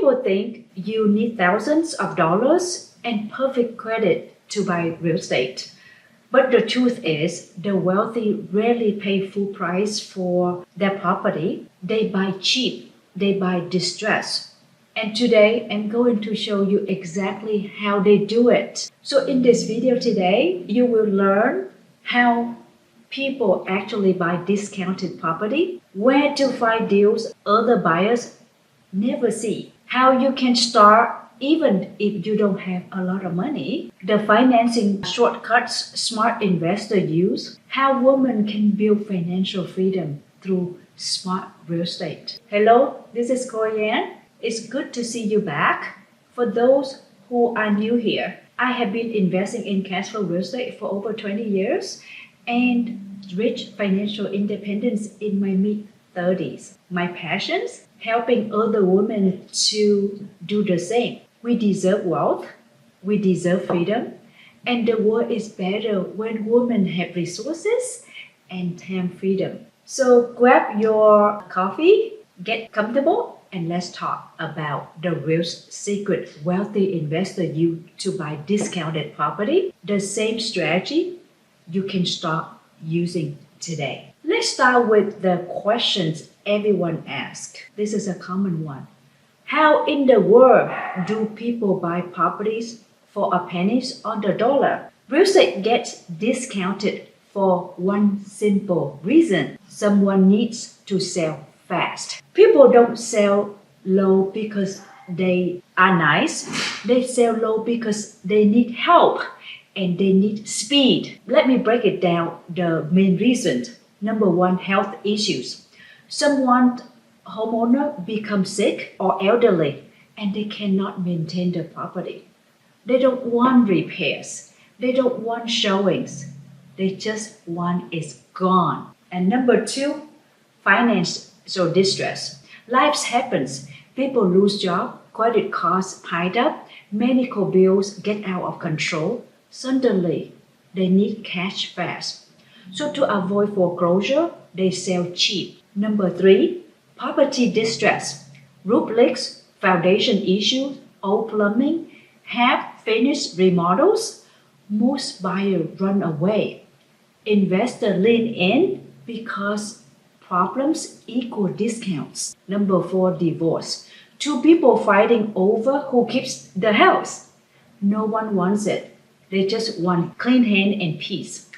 People think you need thousands of dollars and perfect credit to buy real estate. But the truth is, the wealthy rarely pay full price for their property. They buy cheap, they buy distressed. And today, I'm going to show you exactly how they do it. So in this video today, you will learn how people actually buy discounted property, where to find deals other buyers never see, how you can start even if you don't have a lot of money, the financing shortcuts smart investors use, how women can build financial freedom through smart real estate. Hello, this is Korianne. It's good to see you back. For those who are new here, I have been investing in cash flow real estate for over 20 years and reached financial independence in my mid-30s. My passions? Helping other women to do the same. We deserve wealth, we deserve freedom, and the world is better when women have resources and time freedom. So grab your coffee, get comfortable, and let's talk about the real secret wealthy investor use to buy discounted property. The same strategy you can start using today. Let's start with the questions everyone asks. This is a common one. How in the world do people buy properties for a pennies on the dollar? Real estate gets discounted for one simple reason. Someone needs to sell fast. People don't sell low because they are nice. They sell low because they need help and they need speed. Let me break it down, the main reasons. Number one, health issues. Someone homeowner becomes sick or elderly and they cannot maintain the property. They don't want repairs. They don't want showings. They just want it gone. And number two, financial distress. Life happens. People lose jobs, credit cards piled up, medical bills get out of control. Suddenly, they need cash fast. So to avoid foreclosure, they sell cheap. Number three, property distress. Roof leaks, foundation issues, old plumbing, half-finished remodels. Most buyers run away. Investors lean in because problems equal discounts. Number four, divorce. Two people fighting over who keeps the house. No one wants it. They just want clean hand and peace.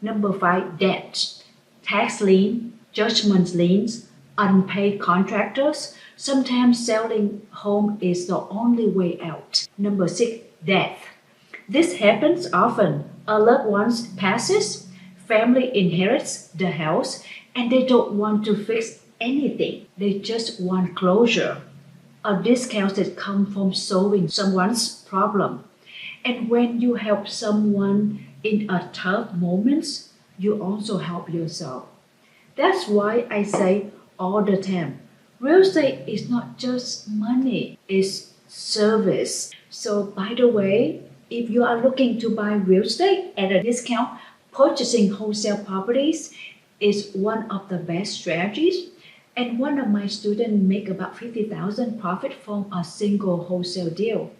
Number five, debt. Tax lien, judgment liens, unpaid contractors. Sometimes selling home is the only way out. Number six, death. This happens often. A loved one passes, family inherits the house, and they don't want to fix anything. They just want closure. A discount that comes from solving someone's problem. And when you help someone in a tough moment, you also help yourself. That's why I say all the time, real estate is not just money, it's service. So by the way, if you are looking to buy real estate at a discount, purchasing wholesale properties is one of the best strategies. And one of my students make about $50,000 profit from a single wholesale deal.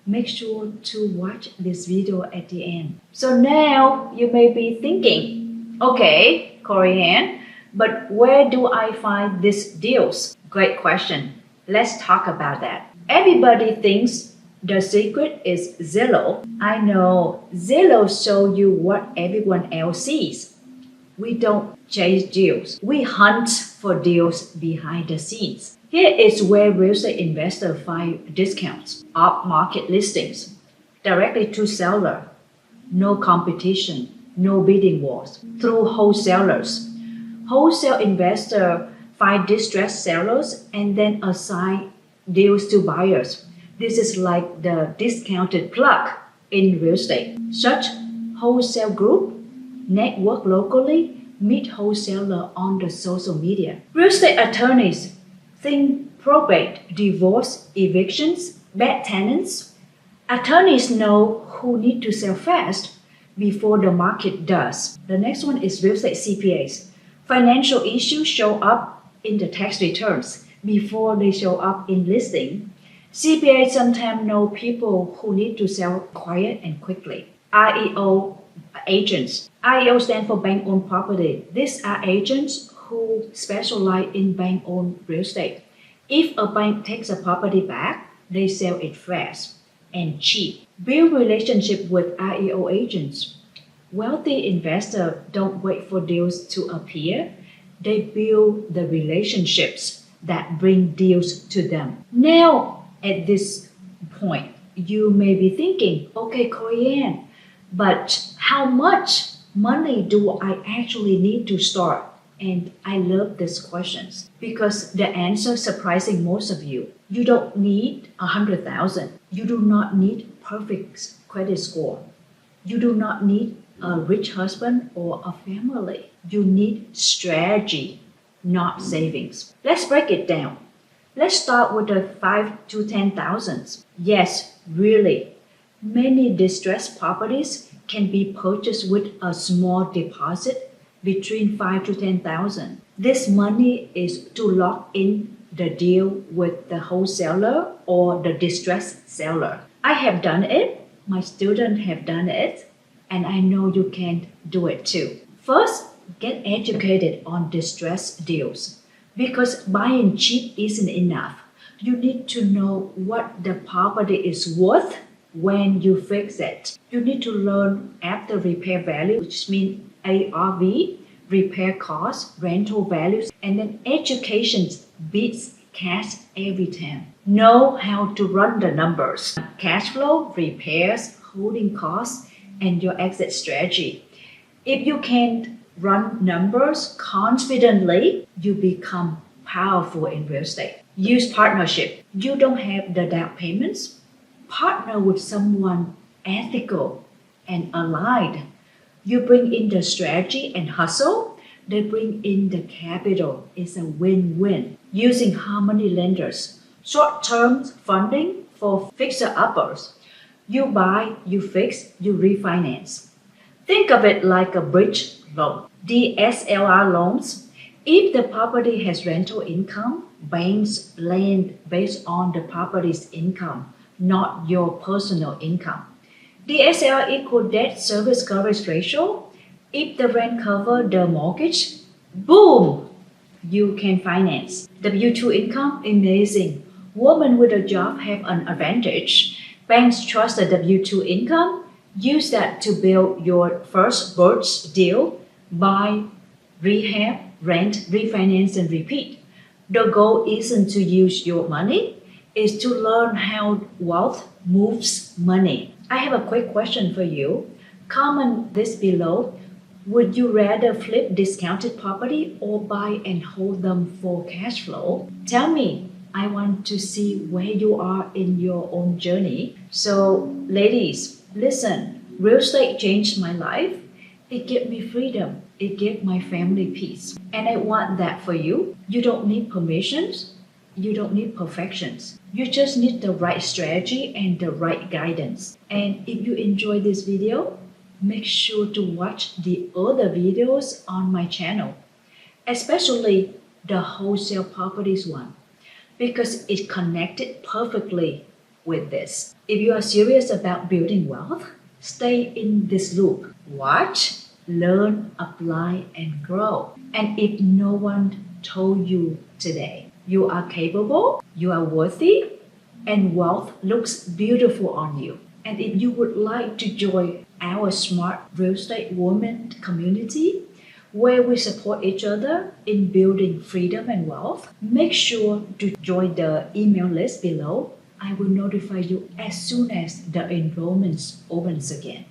Make sure to watch this video at the end. So now you may be thinking, okay, Korianne, but where do I find these deals? Great question. Let's talk about that. Everybody thinks the secret is Zillow. I know Zillow shows you what everyone else sees. We don't chase deals. We hunt for deals behind the scenes. Here is where real estate investors find discounts, off-market listings, directly to seller, no competition, no bidding wars, through wholesalers. Wholesale investors find distressed sellers and then assign deals to buyers. This is like the discounted plug in real estate. Such wholesale group network locally, meet wholesaler on the social media. Real estate attorneys think probate, divorce, evictions, bad tenants. Attorneys know who need to sell fast before the market does. The next one is real estate CPAs. Financial issues show up in the tax returns before they show up in listing. CPA sometimes know people who need to sell quiet and quickly. REO agents. REO stands for bank-owned property. These are agents who specialize in bank-owned real estate. If a bank takes a property back, they sell it fast and cheap. Build relationship with REO agents. Wealthy investors don't wait for deals to appear. They build the relationships that bring deals to them. Now, at this point, you may be thinking, okay, Korianne, but how much money do I actually need to start? And I love these questions because the answer surprising most of you. You don't need 100,000. You do not need perfect credit score. You do not need a rich husband or a family. You need strategy, not savings. Let's break it down. Let's start with the 5 to 10,000. Yes, really. Many distressed properties can be purchased with a small deposit between 5 to 10,000. This money is to lock in the deal with the wholesaler or the distressed seller. I have done it. My students have done it. And I know you can do it too. First, get educated on distressed deals because buying cheap isn't enough. You need to know what the property is worth when you fix it. You need to learn after repair value, which means ARV, repair costs, rental values, and then education beats cash every time. Know how to run the numbers. Cash flow, repairs, holding costs, and your exit strategy. If you can run numbers confidently, you become powerful in real estate. Use partnership. You don't have the down payments. Partner with someone ethical and aligned. You bring in the strategy and hustle. They bring in the capital. It's a win-win. Using harmony lenders. Short-term funding for fixer-uppers. You buy, you fix, you refinance. Think of it like a bridge loan. DSLR loans. If the property has rental income, banks lend based on the property's income, not your personal income. DSLR equal debt service coverage ratio. If the rent cover the mortgage, boom, you can finance. W-2 income, amazing. Women with a job have an advantage. Banks trust the W-2 income. Use that to build your first birds deal. Buy, rehab, rent, refinance, and repeat. The goal isn't to use your money. It's to learn how wealth moves money. I have a quick question for you. Comment this below. Would you rather flip discounted property or buy and hold them for cash flow? Tell me. I want to see where you are in your own journey. So, ladies, listen. Real estate changed my life. It gave me freedom. It gave my family peace. And I want that for you. You don't need permissions. You don't need perfections. You just need the right strategy and the right guidance. And if you enjoy this video, make sure to watch the other videos on my channel, especially the wholesale properties one, because it connected perfectly with this. If you are serious about building wealth, stay in this loop. Watch, learn, apply, and grow. And if no one told you today, you are capable, you are worthy, and wealth looks beautiful on you. And if you would like to join our Smart Real Estate Women community, where we support each other in building freedom and wealth, make sure to join the email list below. I will notify you as soon as the enrollment opens again.